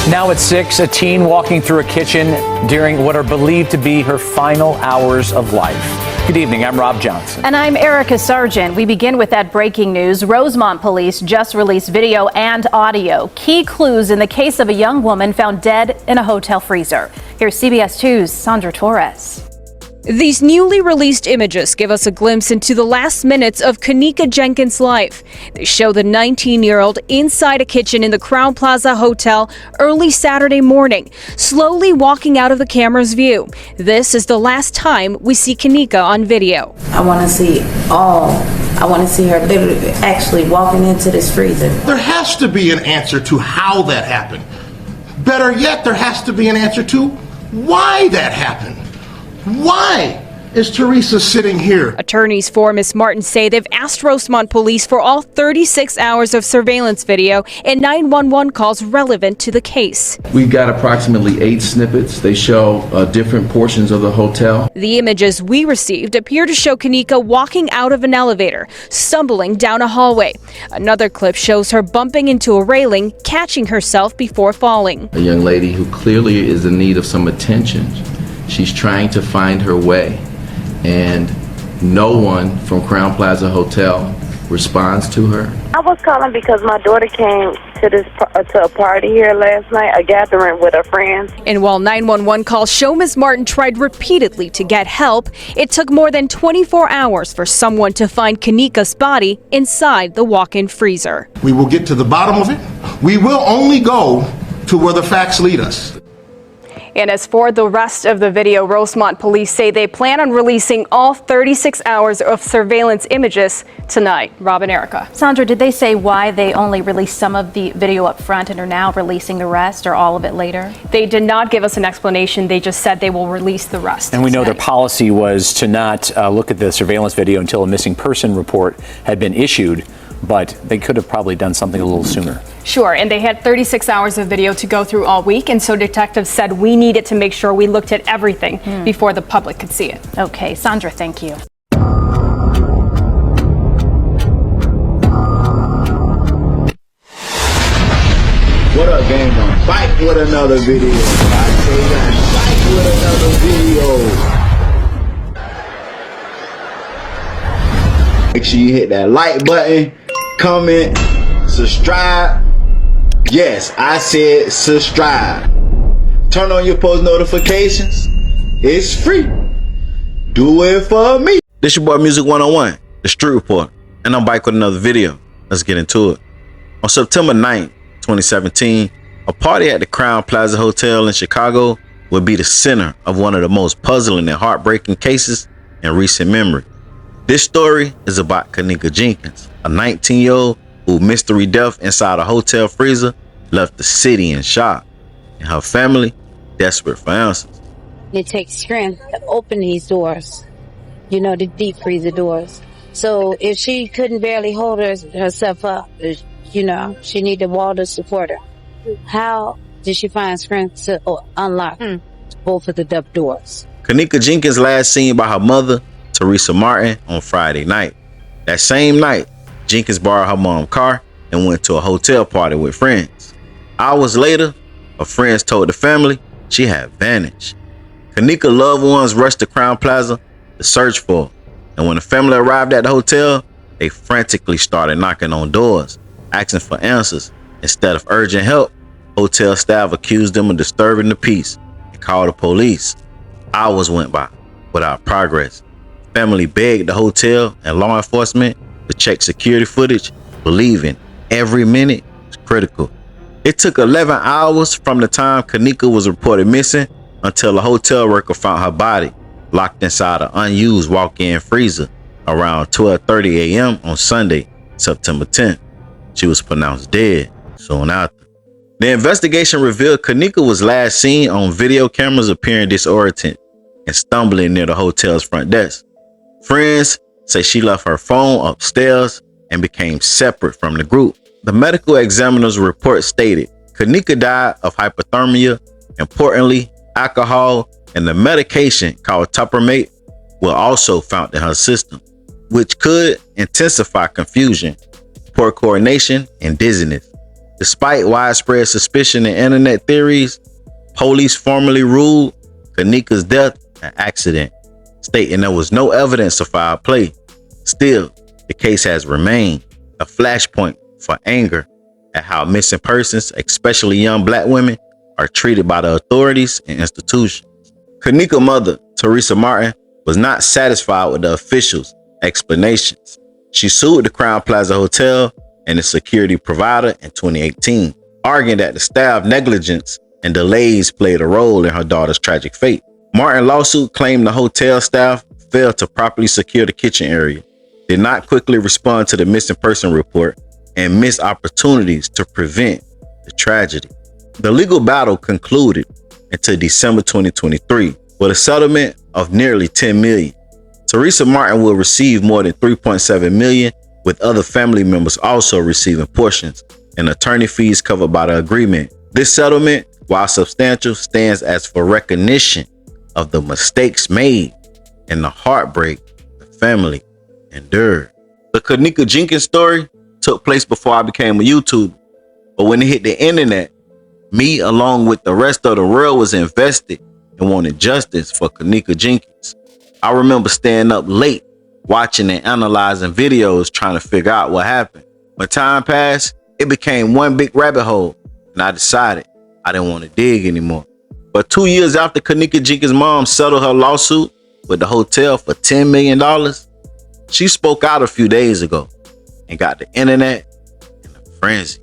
Now at 6, a teen walking through a kitchen during what are believed to be her final hours of life. Good evening, I'm Rob Johnson. And I'm Erica Sargent. We begin with that breaking news. Rosemont police just released video and audio. Key clues in the case of a young woman found dead in a hotel freezer. Here's CBS 2's Sandra Torres. These newly released images give us a glimpse into the last minutes of Kenneka Jenkins' life. They show the 19-year-old inside a kitchen in the Crowne Plaza Hotel early Saturday morning, slowly walking out of the camera's view. This is the last time we see Kenneka on video. I want to see her literally actually walking into this freezer. There has to be an answer to how that happened. Better yet, there has to be an answer to why that happened. Why is Teresa sitting here? Attorneys for Ms. Martin say they've asked Rosemont police for all 36 hours of surveillance video and 911 calls relevant to the case. We've got approximately 8 snippets. They show different portions of the hotel. The images we received appear to show Kenneka walking out of an elevator, stumbling down a hallway. Another clip shows her bumping into a railing, catching herself before falling. A young lady who clearly is in need of some attention. She's trying to find her way, and no one from Crowne Plaza Hotel responds to her. I was calling because my daughter came to a party here last night, a gathering with her friends. And while 911 calls show Ms. Martin tried repeatedly to get help, it took more than 24 hours for someone to find Kenneka's body inside the walk-in freezer. We will get to the bottom of it. We will only go to where the facts lead us. And as for the rest of the video, Rosemont police say they plan on releasing all 36 hours of surveillance images tonight. Rob and Erica. Sandra, did they say why they only released some of the video up front and are now releasing the rest, or all of it later? They did not give us an explanation. They just said they will release the rest. And we know their policy was to not look at the surveillance video until a missing person report had been issued, but they could have probably done something a little sooner. Sure, and they had 36 hours of video to go through all week, and so detectives said we needed to make sure we looked at everything before the public could see it. Okay, Sandra, thank you. What up, gang? I'm back with another video. I say I'm back with another video. Make sure you hit that like button, comment, subscribe. Yes, I said subscribe. Turn on your post notifications. It's free. Do it for me. This your boy Music 101, the Street Report, and I'm back with another video. Let's get into it. On September 9th, 2017, a party at the Crowne Plaza Hotel in Chicago would be the center of one of the most puzzling and heartbreaking cases in recent memory. This story is about Kenneka Jenkins, a 19-year-old whose mystery death inside a hotel freezer left the city in shock, and her family desperate for answers. It takes strength to open these doors, you know, the deep freezer doors. So if she couldn't barely hold herself up, you know, she needed a wall to support her. How did she find strength to unlock both of the doors? Kenneka Jenkins last seen by her mother, Teresa Martin, on Friday night. That same night, Jenkins borrowed her mom's car and went to a hotel party with friends. Hours later, her friends told the family she had vanished. Kenneka's loved ones rushed to Crowne Plaza to search for her, and when the family arrived at the hotel, they frantically started knocking on doors, asking for answers. Instead of urgent help, hotel staff accused them of disturbing the peace and called the police. Hours went by without progress. Family begged the hotel and law enforcement to check security footage, believing every minute was critical. It took 11 hours from the time Kenneka was reported missing until a hotel worker found her body locked inside an unused walk-in freezer around 12:30 a.m. on Sunday, September 10th. She was pronounced dead soon after. The investigation revealed Kenneka was last seen on video cameras appearing disoriented and stumbling near the hotel's front desk. Friends say she left her phone upstairs and became separate from the group. The medical examiner's report stated Kenneka died of hypothermia. Importantly, alcohol and the medication called topramate were also found in her system, which could intensify confusion, poor coordination, and dizziness. Despite widespread suspicion and internet theories, police formally ruled Kenneka's death an accident, stating there was no evidence of foul play. Still, the case has remained a flashpoint for anger at how missing persons, especially young black women, are treated by the authorities and institutions. Kenneka's mother, Teresa Martin, was not satisfied with the officials' explanations. She sued the Crown Plaza Hotel and the security provider in 2018, arguing that the staff negligence and delays played a role in her daughter's tragic fate. Martin's lawsuit claimed the hotel staff failed to properly secure the kitchen area, did not quickly respond to the missing person report, and missed opportunities to prevent the tragedy. The legal battle concluded until December 2023 with a settlement of nearly $10 million. Teresa Martin will receive more than $3.7 million, with other family members also receiving portions and attorney fees covered by the agreement. This settlement, while substantial, stands as for recognition of the mistakes made and the heartbreak the family endured. The Kenneka Jenkins story took place before I became a YouTuber, but when it hit the internet, me along with the rest of the world was invested and wanted justice for Kenneka Jenkins. I remember staying up late watching and analyzing videos trying to figure out what happened. When time passed, it became one big rabbit hole, and I decided I didn't want to dig anymore. But 2 years after Kenneka Jenkins' mom settled her lawsuit with the hotel for $10 million, she spoke out a few days ago and got the internet in a frenzy.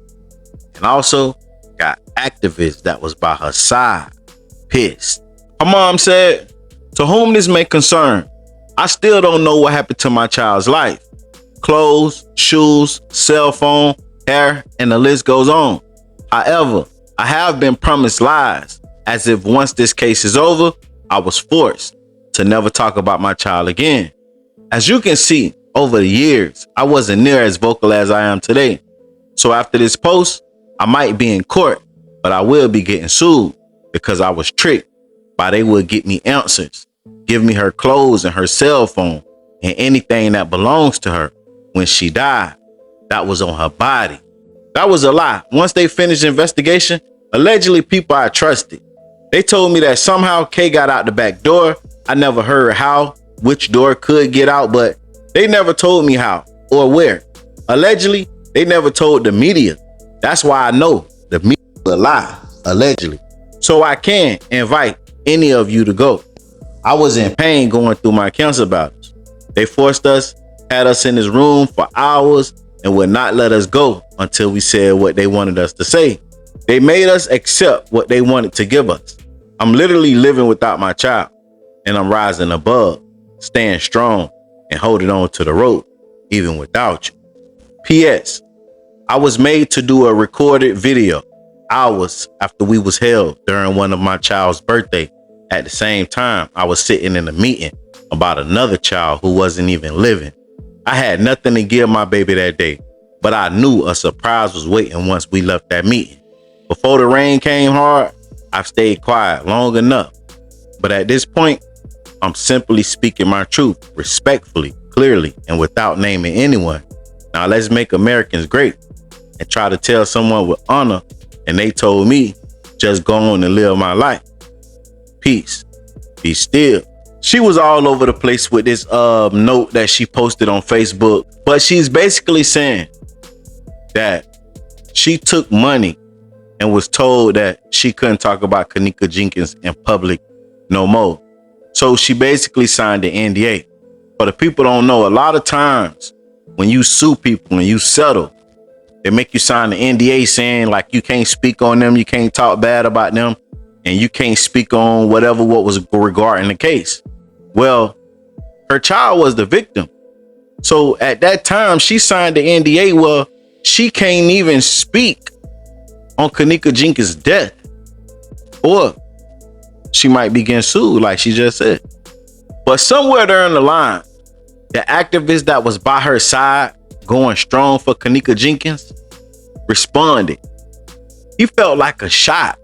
And also got activists that was by her side pissed. Her mom said, "To whom this may concern, I still don't know what happened to my child's life. Clothes, shoes, cell phone, hair, and the list goes on. However, I have been promised lies, as if once this case is over, I was forced to never talk about my child again. As you can see, over the years, I wasn't near as vocal as I am today. So after this post, I might be in court, but I will be getting sued because I was tricked by they would get me answers, give me her clothes and her cell phone and anything that belongs to her. When she died, that was on her body. That was a lie. Once they finished the investigation, allegedly people I trusted, they told me that somehow Kay got out the back door. I never heard how, which door could get out, but they never told me how or where. Allegedly, they never told the media. That's why I know the media is a lie, allegedly. So I can invite any of you to go. I was in pain going through my cancer battles. They forced us, had us in this room for hours, and would not let us go until we said what they wanted us to say. They made us accept what they wanted to give us. I'm literally living without my child, and I'm rising above, staying strong, and holding on to the rope, even without you. P.S. I was made to do a recorded video hours after we was held during one of my child's birthday. At the same time, I was sitting in a meeting about another child who wasn't even living. I had nothing to give my baby that day, but I knew a surprise was waiting once we left that meeting. Before the rain came hard, I've stayed quiet long enough. But at this point, I'm simply speaking my truth, respectfully, clearly, and without naming anyone. Now let's make Americans great and try to tell someone with honor, and they told me, just go on and live my life. Peace. Be still. She was all over the place with this note that she posted on Facebook, but she's basically saying that she took money and was told that she couldn't talk about Kenneka Jenkins in public no more. So she basically signed the NDA. But the people don't know, a lot of times when you sue people and you settle, they make you sign the NDA saying like you can't speak on them, you can't talk bad about them, and you can't speak on what was regarding the case. Well, her child was the victim. So at that time, she signed the NDA. Well, she can't even speak on Kenneka Jenkins' death, or she might be getting sued, like she just said. But somewhere during the line, the activist that was by her side, going strong for Kenneka Jenkins, responded. He felt like a shot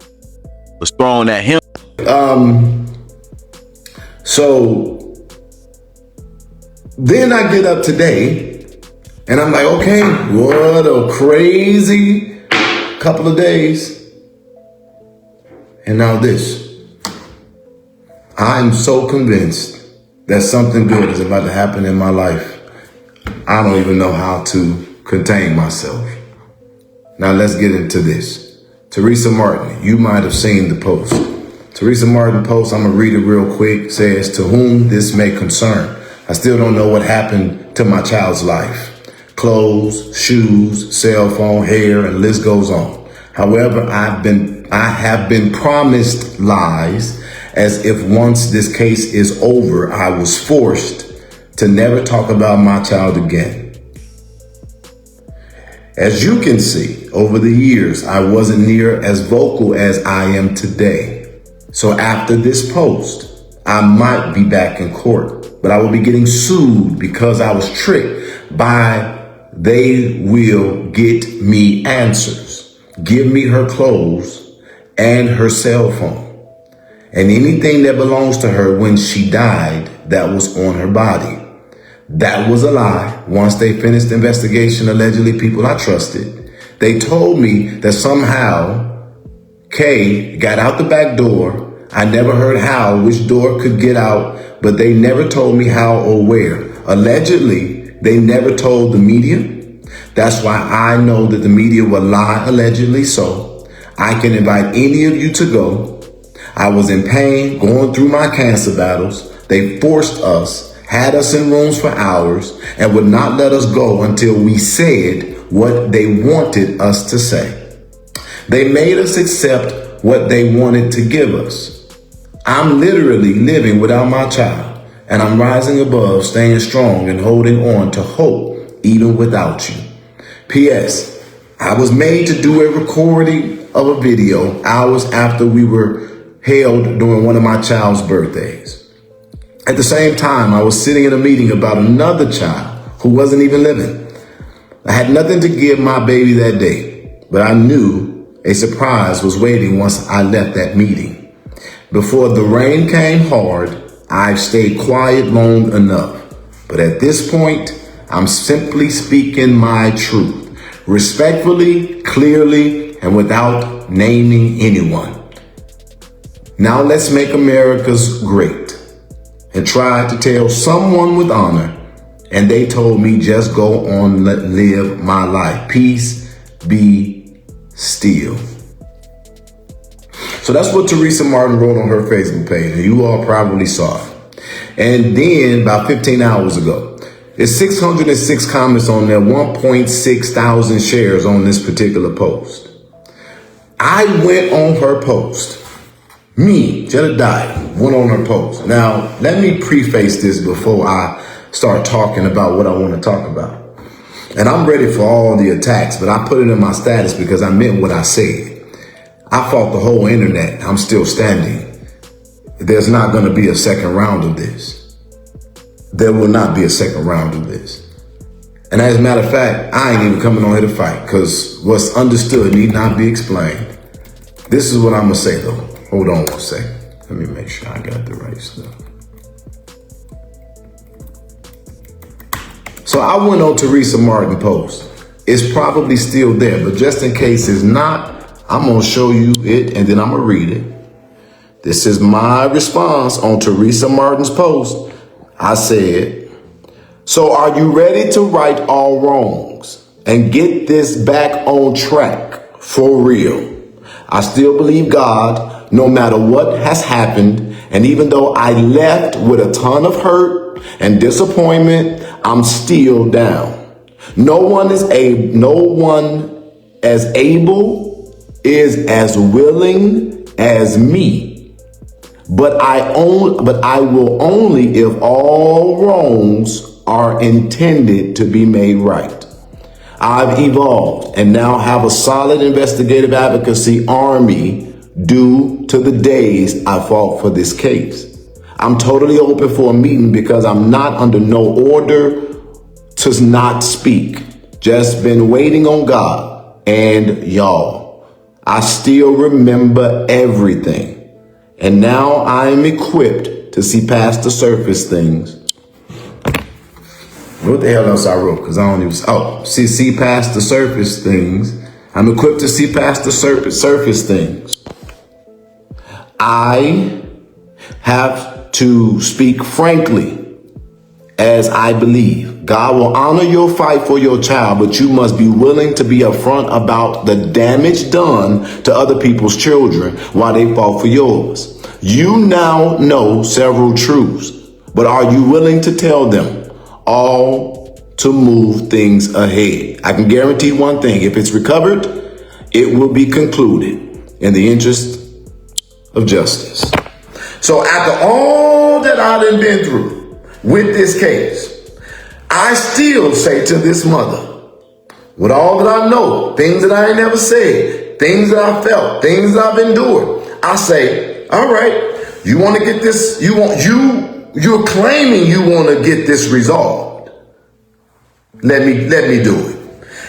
was thrown at him. So then I get up today and I'm like, okay, what a crazy couple of days. And now this. I'm so convinced that something good is about to happen in my life. I don't even know how to contain myself. Now let's get into this. Teresa Martin, you might have seen the post. Teresa Martin post, I'm gonna read it real quick, says, to whom this may concern. I still don't know what happened to my child's life. Clothes, shoes, cell phone, hair, and list goes on. However, I have been promised lies, as if once this case is over, I was forced to never talk about my child again. As you can see, over the years, I wasn't near as vocal as I am today. So after this post, I might be back in court, but I will be getting sued because I was tricked by they will get me answers, give me her clothes and her cell phone and anything that belongs to her when she died that was on her body. That was a lie. Once they finished the investigation, allegedly people I trusted, they told me that somehow Kay got out the back door. I never heard how, which door could get out, but they never told me how or where. Allegedly, they never told the media. That's why I know that the media will lie, allegedly so. I can invite any of you to go. I was in pain, going through my cancer battles. They forced us, had us in rooms for hours, and would not let us go until we said what they wanted us to say. They made us accept what they wanted to give us. I'm literally living without my child, and I'm rising above, staying strong and holding on to hope even without you. P.S. I was made to do a recording of a video hours after we were held during one of my child's birthdays. At the same time, I was sitting in a meeting about another child who wasn't even living. I had nothing to give my baby that day, but I knew a surprise was waiting once I left that meeting. Before the rain came hard, I've stayed quiet long enough. But at this point, I'm simply speaking my truth, respectfully, clearly, and without naming anyone. Now let's make America's great and try to tell someone with honor. And they told me just go on, live my life. Peace be still. So that's what Teresa Martin wrote on her Facebook page, and you all probably saw it. And then about 15 hours ago, there's 606 comments on there, 1.6 thousand shares on this particular post. I went on her post. Me, Jedediah, went on her post. Now, let me preface this before I start talking about what I want to talk about. And I'm ready for all the attacks, but I put it in my status because I meant what I said. I fought the whole internet. I'm still standing. There's not going to be a second round of this. There will not be a second round of this. And as a matter of fact, I ain't even coming on here to fight because what's understood need not be explained. This is what I'm going to say, though. Hold on one second. Let me make sure I got the right stuff. So I went on Teresa Martin post. It's probably still there, but just in case it's not, I'm going to show you it and then I'm going to read it. This is my response on Teresa Martin's post. I said, so are you ready to right all wrongs and get this back on track for real? I still believe God, no matter what has happened. And even though I left with a ton of hurt and disappointment, I'm still down. No one as able is as willing as me, but I will only if all wrongs are intended to be made right. I've evolved and now have a solid investigative advocacy army due to the days I fought for this case. I'm totally open for a meeting because I'm not under no order to not speak. Just been waiting on God and y'all. I still remember everything. And now I am equipped to see past the surface things. What the hell else I wrote? Because I don't even, see past the surface things. I'm equipped to see past the surface things. I have to speak frankly as I believe. God will honor your fight for your child, but you must be willing to be upfront about the damage done to other people's children while they fought for yours. You now know several truths, but are you willing to tell them all to move things ahead? I can guarantee one thing. If it's recovered, it will be concluded in the interest of justice. So after all that I done been through with this case, I still say to this mother, with all that I know, things that I ain't never said, things that I felt, things that I've endured, I say, all right, you want to get this, you're claiming you want to get this resolved. Let me do it.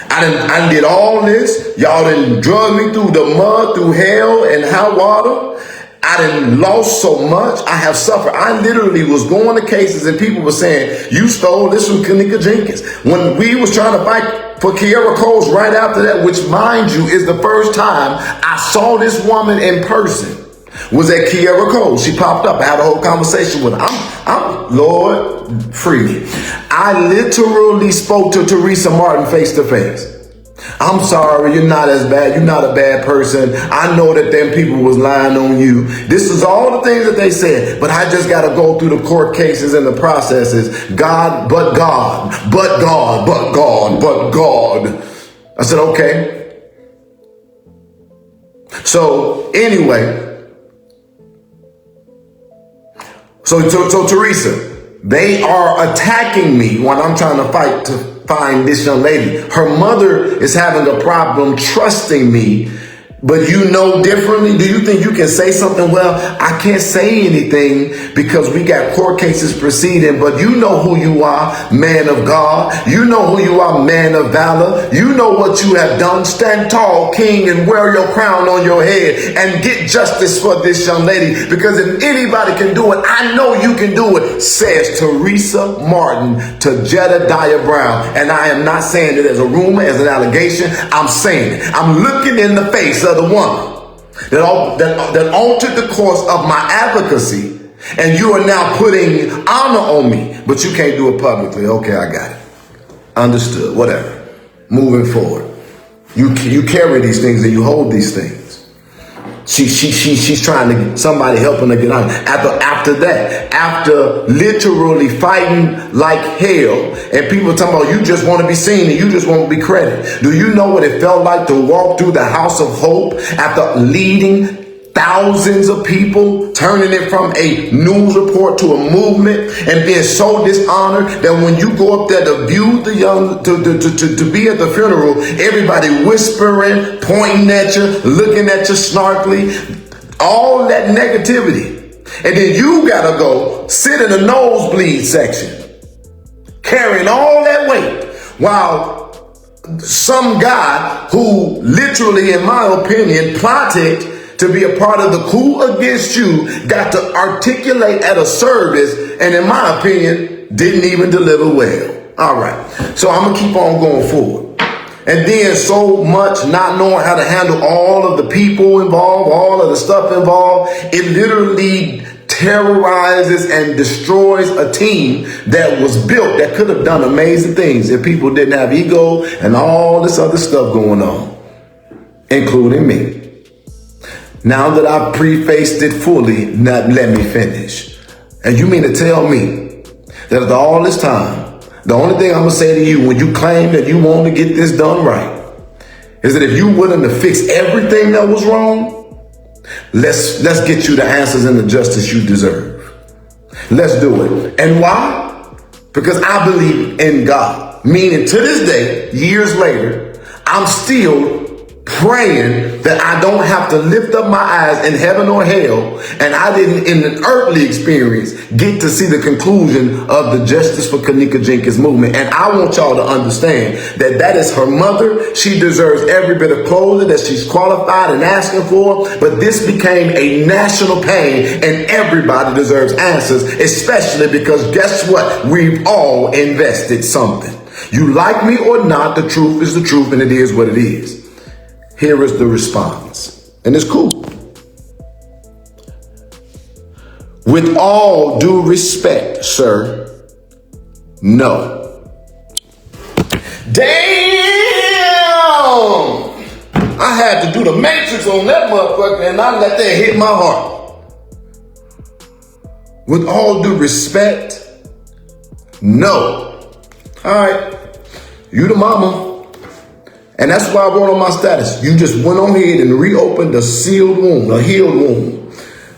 I did all this. Y'all done drug me through the mud, through hell and hot water. I done lost so much. I have suffered. I literally was going to cases and people were saying, you stole this from Kenneka Jenkins. When we was trying to fight for Kiera Coles right after that, which mind you is the first time I saw this woman in person, was at Kiera Coles. She popped up. I had a whole conversation with her. I'm Lord, free me. I literally spoke to Teresa Martin face to face. I'm sorry, you're not as bad. You're not a bad person. I know that them people was lying on you. This is all the things that they said, but I just got to go through the court cases and the processes. God, but God, but God, but God, but God. I said, okay. So anyway, so Teresa, they are attacking me when I'm trying to fight to find this young lady. Her mother is having a problem trusting me, but you know differently. Do you think you can say something? Well, I can't say anything because we got court cases proceeding, but you know who you are, man of God. You know who you are, man of valor. You know what you have done. Stand tall, king, and wear your crown on your head and get justice for this young lady, because if anybody can do it, I know you can do it, says Teresa Martin to Jedediah Brown. And I am not saying it as a rumor, as an allegation. I'm saying it. I'm looking in the face of the woman that altered the course of my advocacy, and you are now putting honor on me, but you can't do it publicly. Okay, I got it. Understood. Whatever. Moving forward. You carry these things and you hold these things. She's trying to get somebody helping her get on. After literally fighting like hell, and people talking about you just want to be seen and you just want to be credited. Do you know what it felt like to walk through the house of hope after leading thousands of people, turning it from a news report to a movement, and being so dishonored that when you go up there to view the young, to be at the funeral, everybody whispering, pointing at you, looking at you snarkily, all that negativity. And then you gotta go sit in the nosebleed section, carrying all that weight, while some guy who literally, in my opinion, plotted to be a part of the coup against you, got to articulate at a service, and in my opinion, didn't even deliver well. All right, so I'm gonna keep on going forward. And then so much not knowing how to handle all of the people involved, all of the stuff involved, it literally terrorizes and destroys a team that was built, that could have done amazing things if people didn't have ego and all this other stuff going on, including me. Now that I've prefaced it fully, now let me finish. And you mean to tell me that after all this time, the only thing I'm going to say to you when you claim that you want to get this done right is that if you're willing to fix everything that was wrong, let's get you the answers and the justice you deserve. Let's do it. And why? Because I believe in God. Meaning to this day, years later, I'm still praying that I don't have to lift up my eyes in heaven or hell, and I didn't, in an earthly experience, get to see the conclusion of the Justice for Kenneka Jenkins movement. And I want y'all to understand that that is her mother. She deserves every bit of clothing that she's qualified and asking for, but this became a national pain, and everybody deserves answers, especially because guess what? We've all invested something. You like me or not, the truth is the truth, and it is what it is. Here is the response. And it's cool. With all due respect, sir, no. Damn! I had to do the matrix on that motherfucker and I let that hit my heart. With all due respect, no. All right, you the mama. And that's why I wrote on my status. You just went on ahead and reopened a sealed wound, a healed wound.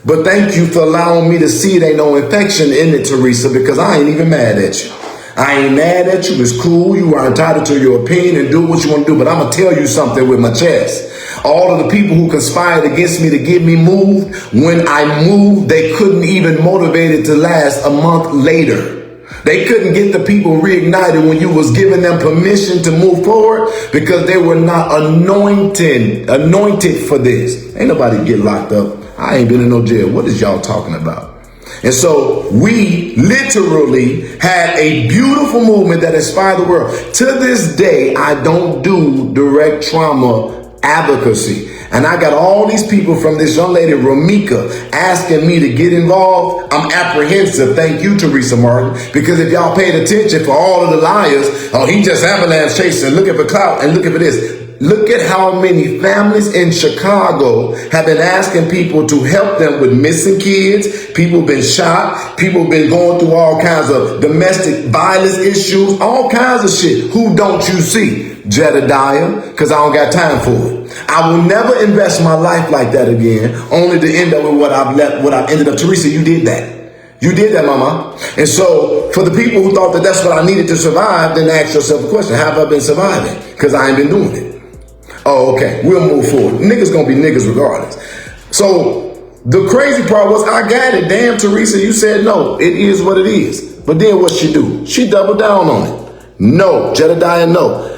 But thank you for allowing me to see it ain't no infection in it, Teresa, because I ain't even mad at you. I ain't mad at you. It's cool. You are entitled to your opinion and do what you want to do. But I'm going to tell you something with my chest. All of the people who conspired against me to get me moved, when I moved, they couldn't even motivate it to last a month later. They couldn't get the people reignited when you was giving them permission to move forward because they were not anointed for this. Ain't nobody get locked up. I ain't been in no jail. What is y'all talking about? And so we literally had a beautiful movement that inspired the world. To this day, I don't do direct trauma advocacy. And I got all these people from this young lady, Ramika, asking me to get involved. I'm apprehensive. Thank you, Teresa Martin, because if y'all paid attention for all of the liars, oh, he just ambulance chasing, looking for clout and looking for this. Look at how many families in Chicago have been asking people to help them with missing kids. People been shot. People been going through all kinds of domestic violence issues, all kinds of shit. Who don't you see? Jedediah, because I don't got time for it. I will never invest my life like that again, only to end up with what I've ended up. Teresa, you did that. You did that, mama. And so for the people who thought that that's what I needed to survive, then ask yourself a question. How have I been surviving? Because I ain't been doing it. Oh, okay. We'll move forward. Niggas gonna be niggas regardless. So the crazy part was I got it. Damn, Teresa, you said no. It is what it is. But then what she do? She doubled down on it. No, Jedediah, no.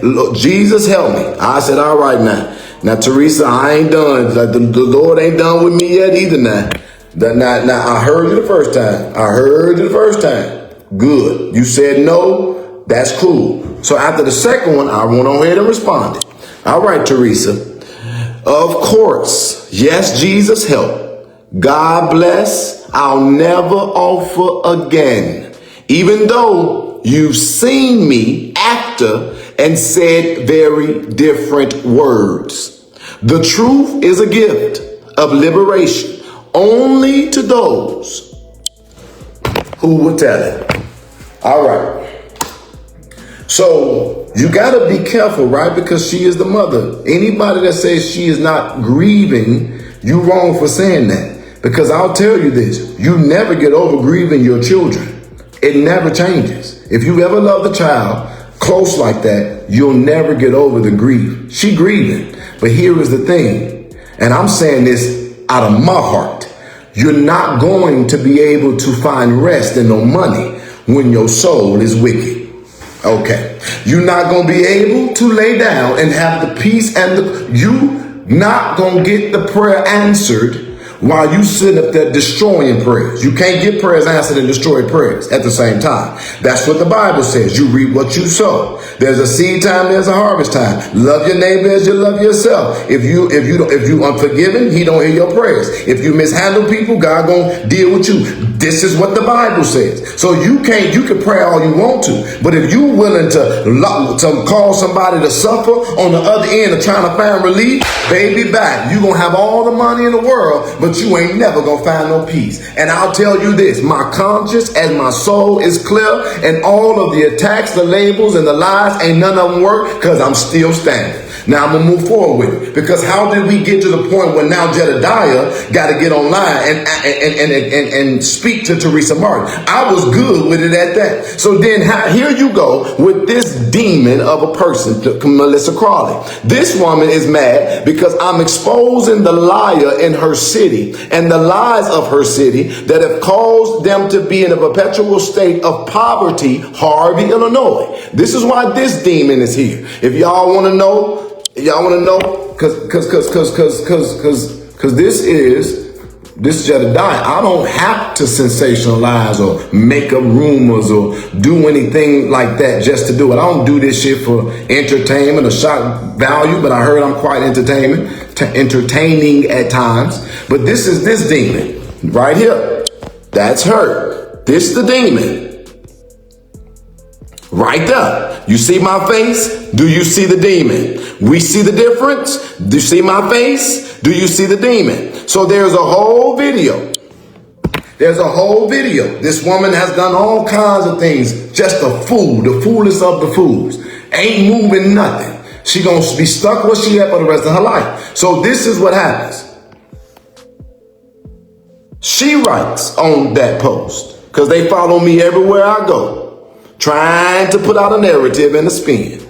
Look, Jesus help me. I said, all right now. Now, Teresa, I ain't done. The Lord ain't done with me yet either now. Now, I heard you the first time. Good. You said no. That's cool. So after the second one, I went on ahead and responded. All right, Teresa. Of course. Yes, Jesus help. God bless. I'll never offer again. Even though you've seen me after and said very different words. The truth is a gift of liberation only to those who will tell it. All right. So you got to be careful, right? Because she is the mother. Anybody that says she is not grieving, you wrong for saying that. Because I'll tell you this, you never get over grieving your children. It never changes. If you ever loved a child close like that, you'll never get over the grief. She grieving. But here is the thing, and I'm saying this out of my heart. You're not going to be able to find rest in no money when your soul is wicked. Okay. You're not going to be able to lay down and have the peace and you not going to get the prayer answered while you sit up there destroying prayers. You can't get prayers answered and destroy prayers at the same time. That's what the Bible says. You reap what you sow. There's a seed time, there's a harvest time. Love your neighbor as you love yourself. If you unforgiven, he don't hear your prayers. If you mishandle people, God gonna deal with you. This is what the Bible says. So you can pray all you want to, but if you're willing to cause somebody to suffer on the other end of trying to find relief, baby, bye. You're gonna have all the money in the world, but you ain't never gonna find no peace. And I'll tell you this, my conscience and my soul is clear, and all of the attacks, the labels, and the lies, ain't none of them work, because I'm still standing. Now I'm gonna move forward with it, because how did we get to the point where now Jedediah got to get online and speak to Teresa Martin? I was good with it at that. So then here you go with this demon of a person, Melissa Crawley. This woman is mad because I'm exposing the liar in her city and the lies of her city that have caused them to be in a perpetual state of poverty, Harvey, Illinois. This is why this demon is here. If y'all want to know, because this is This is Jedediah. I don't have to sensationalize or make up rumors or do anything like that just to do it. I don't do this shit for entertainment or shock value, but I heard I'm quite entertaining at times. But this is this demon right here. That's her. This the demon. Right there. You see my face? Do you see the demon? We see the difference? Do you see my face? Do you see the demon? So there's a whole video. There's a whole video. This woman has done all kinds of things. Just a fool. The foolest of the fools. Ain't moving nothing. She gonna be stuck where she at for the rest of her life. So this is what happens. She writes on that post, because they follow me everywhere I go, trying to put out a narrative and a spin.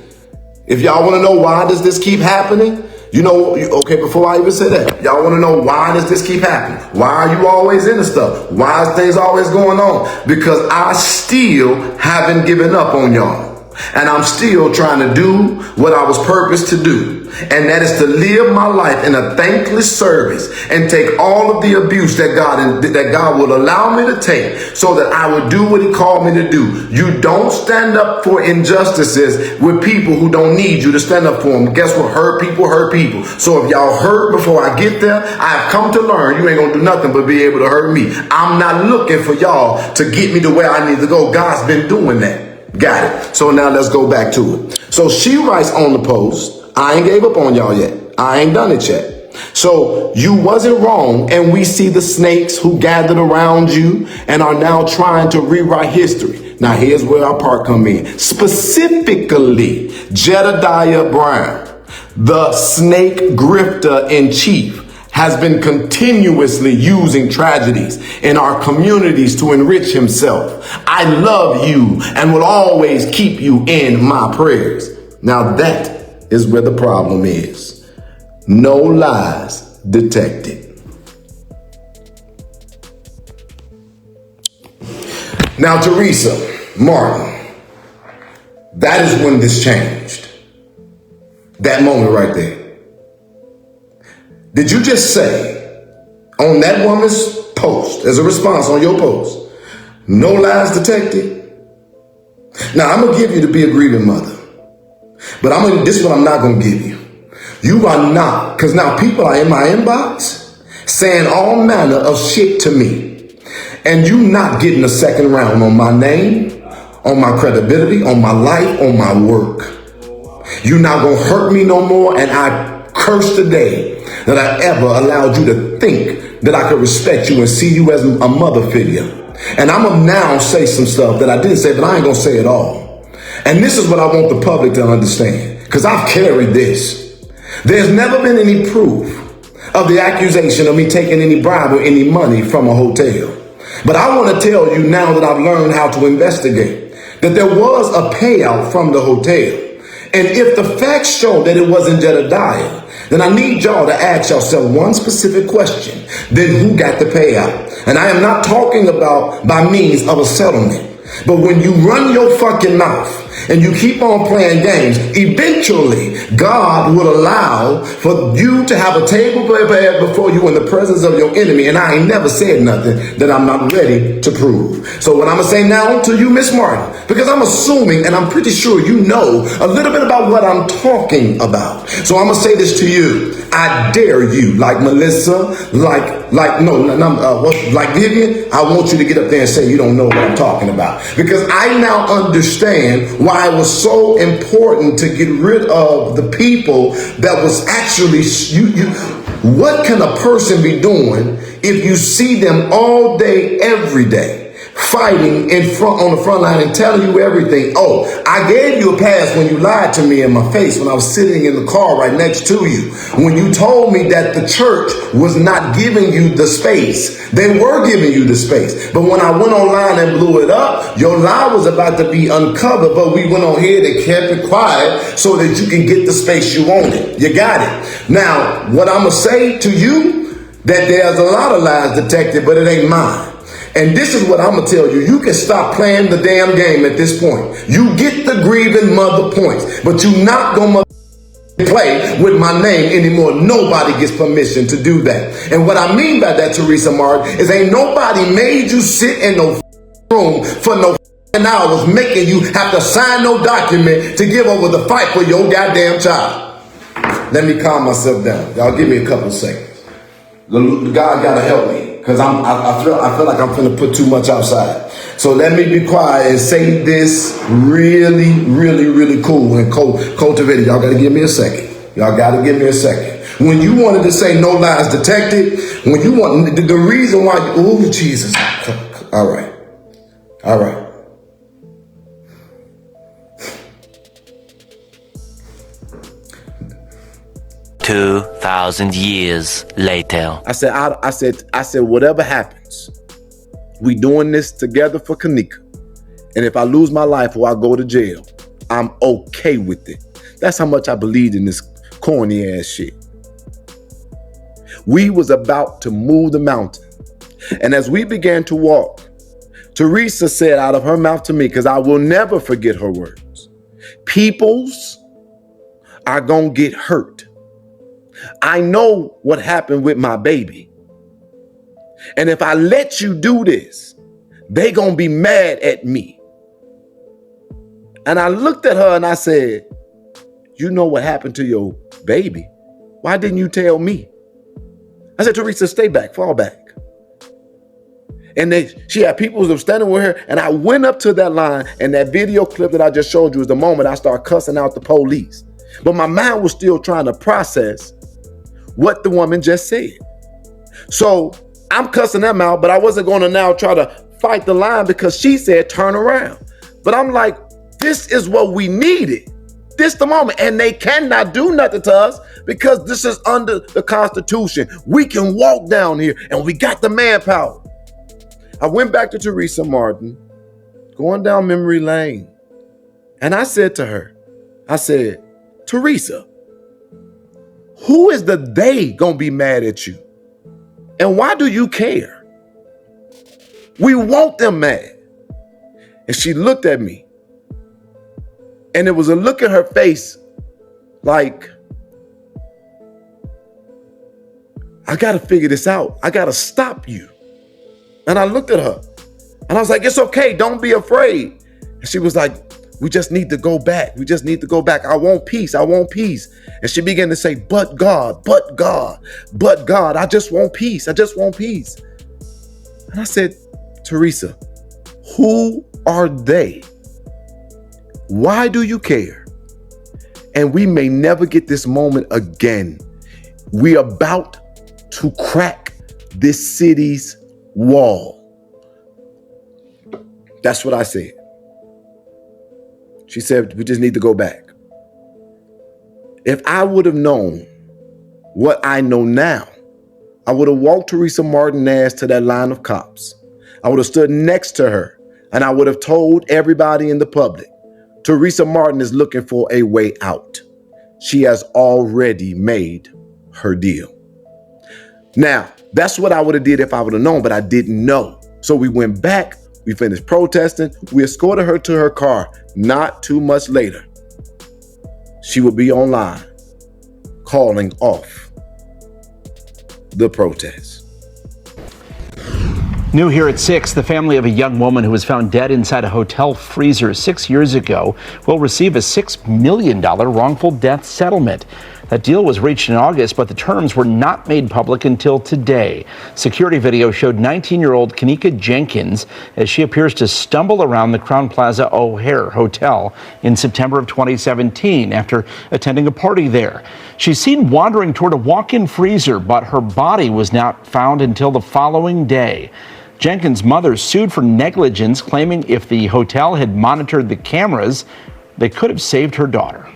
If y'all want to know why does this keep happening, okay, before I even say that, y'all want to know why does this keep happening? Why are you always into stuff? Why is things always going on? Because I still haven't given up on y'all. And I'm still trying to do what I was purposed to do. And that is to live my life in a thankless service and take all of the abuse that God will allow me to take so that I would do what he called me to do. You don't stand up for injustices with people who don't need you to stand up for them. Guess what? Hurt people hurt people. So if y'all hurt before I get there, I've come to learn you ain't gonna do nothing but be able to hurt me. I'm not looking for y'all to get me to where I need to go. God's been doing that. Got it. So now let's go back to it. So she writes on the post, I ain't gave up on y'all yet. I ain't done it yet. So you wasn't wrong. And we see the snakes who gathered around you and are now trying to rewrite history. Now here's where our part come in. Specifically, Jedediah Brown, the snake grifter in chief, has been continuously using tragedies in our communities to enrich himself. I love you and will always keep you in my prayers. Now that is where the problem is. No lies detected. Now, Teresa Martin, that is when this changed. That moment right there. Did you just say on that woman's post, as a response on your post, no lies detected? Now, I'm going to give you to be a grieving mother. But this is what I'm not going to give you. You are not, because now people are in my inbox saying all manner of shit to me. And you not getting a second round on my name, on my credibility, on my life, on my work. You're not going to hurt me no more. And I curse the day that I ever allowed you to think that I could respect you and see you as a mother figure. And I'm going to now say some stuff that I didn't say, but I ain't going to say it all. And this is what I want the public to understand, because I've carried this. There's never been any proof of the accusation of me taking any bribe or any money from a hotel. But I want to tell you now that I've learned how to investigate that there was a payout from the hotel. And if the facts show that it wasn't Jedediah, then I need y'all to ask yourself one specific question. Then who got the payout? And I am not talking about by means of a settlement. But when you run your fucking mouth and you keep on playing games, eventually God will allow for you to have a table prepared before you in the presence of your enemy. And I ain't never said nothing that I'm not ready to prove. So what I'm going to say now to you, Miss Martin, because I'm assuming and I'm pretty sure you know a little bit about what I'm talking about. So I'm going to say this to you. I dare you, like Melissa, like Vivian, I want you to get up there and say you don't know what I'm talking about. Because I now understand why it was so important to get rid of the people that was actually, what can a person be doing if you see them all day, every day? Fighting on the front line and telling you everything. Oh, I gave you a pass when you lied to me in my face when I was sitting in the car right next to you. When you told me that the church was not giving you the space. They were giving you the space. But when I went online and blew it up, your lie was about to be uncovered. But we went on here and kept it quiet so that you can get the space you wanted. You got it. Now, what I'm going to say to you, that there's a lot of lies detected, but it ain't mine. And this is what I'm going to tell you. You can stop playing the damn game at this point. You get the grieving mother points, but you not going to play with my name anymore. Nobody gets permission to do that. And what I mean by that, Teresa Martin, is ain't nobody made you sit in no room for no hours making you have to sign no document to give over the fight for your goddamn child. Let me calm myself down. Y'all give me a couple seconds. God gotta help me, because I feel like I'm finna put too much outside. So let me be quiet and say this really cool and cultivated. Y'all gotta give me a second. Y'all gotta give me a second. When you wanted to say no lies detected, when you want the reason why, oh Jesus. All right. 2,000 years later. I said, whatever happens, we doing this together for Kenneka. And if I lose my life or I go to jail, I'm okay with it. That's how much I believed in this corny ass shit. We was about to move the mountain. And as we began to walk, Teresa said out of her mouth to me, because I will never forget her words, peoples are gonna get hurt. I know what happened with my baby. And if I let you do this, they gonna be mad at me. And I looked at her and I said, you know what happened to your baby? Why didn't you tell me? I said, Teresa, stay back, fall back. And she had people who were standing with her, and I went up to that line, and that video clip that I just showed you is the moment I started cussing out the police. But my mind was still trying to process what the woman just said. So I'm cussing them out, but I wasn't going to now try to fight the line because she said turn around. But I'm like, this is what we needed. This the moment. And they cannot do nothing to us because this is under the Constitution. We can walk down here and we got the manpower. I went back to Teresa Martin, going down memory lane. And I said to her, I said, Teresa, who is the they gonna be mad at you? And why do you care? We want them mad. And she looked at me. And it was a look at her face like, I gotta figure this out. I gotta stop you. And I looked at her and I was like, it's okay, don't be afraid. And she was like, we just need to go back. We just need to go back. I want peace. I want peace. And she began to say, but God, but God, but God. I just want peace. I just want peace. And I said, Teresa, who are they? Why do you care? And we may never get this moment again. We're about to crack this city's wall. That's what I said. She said, we just need to go back. If I would have known what I know now, I would have walked Teresa Martin ass to that line of cops. I would have stood next to her and I would have told everybody in the public, Teresa Martin is looking for a way out. She has already made her deal. Now, that's what I would have did if I would have known, but I didn't know. So we went back, we finished protesting, we escorted her to her car. Not too much later, she would be online calling off the protest. New here at 6, the family of a young woman who was found dead inside a hotel freezer 6 years ago will receive a $6 million wrongful death settlement. That deal was reached in August, but the terms were not made public until today. Security video showed 19-year-old Kenneka Jenkins as she appears to stumble around the Crowne Plaza O'Hare Hotel in September of 2017 after attending a party there. She's seen wandering toward a walk-in freezer, but her body was not found until the following day. Jenkins' mother sued for negligence, claiming if the hotel had monitored the cameras, they could have saved her daughter.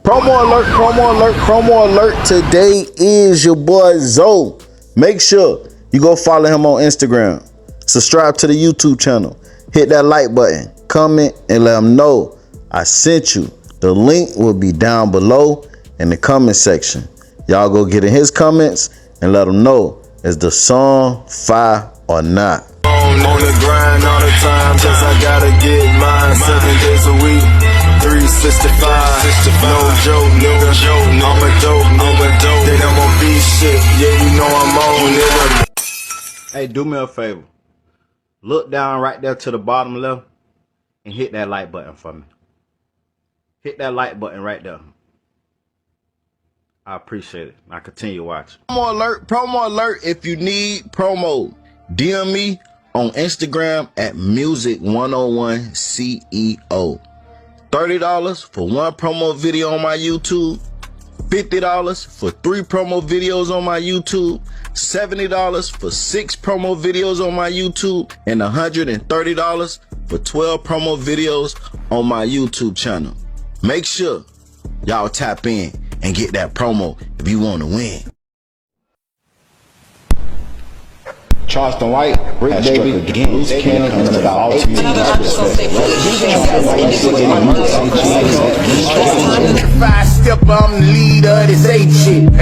Promo alert, promo alert, promo alert. Today is your boy Zoe. Make sure you go follow him on Instagram. Subscribe to the YouTube channel. Hit that like button. Comment and let him know I sent you. The link will be down below in the comment section. Y'all go get in his comments and let him know, is the song fire or not? On the grind all the time, cause I gotta get mine 7 days a week. 365, no joke, nigga. I'm a dope, then I'm on beat shit. Yeah, you know I'm on, nigga. Hey, do me a favor. Look down right there to the bottom left and hit that like button for me. Hit that like button right there. I appreciate it. Now continue watching. Promo alert if you need promo. DM me on Instagram at music101CEO. $30 for one promo video on my YouTube. $50 for 3 promo videos on my YouTube. $70 for 6 promo videos on my YouTube. And $130 for 12 promo videos on my YouTube channel. Make sure y'all tap in and get that promo if you want to win. Charleston White, Rick David, Jenkins, Kenneka, ultimate Five step, I'm the leader of this 8 shit.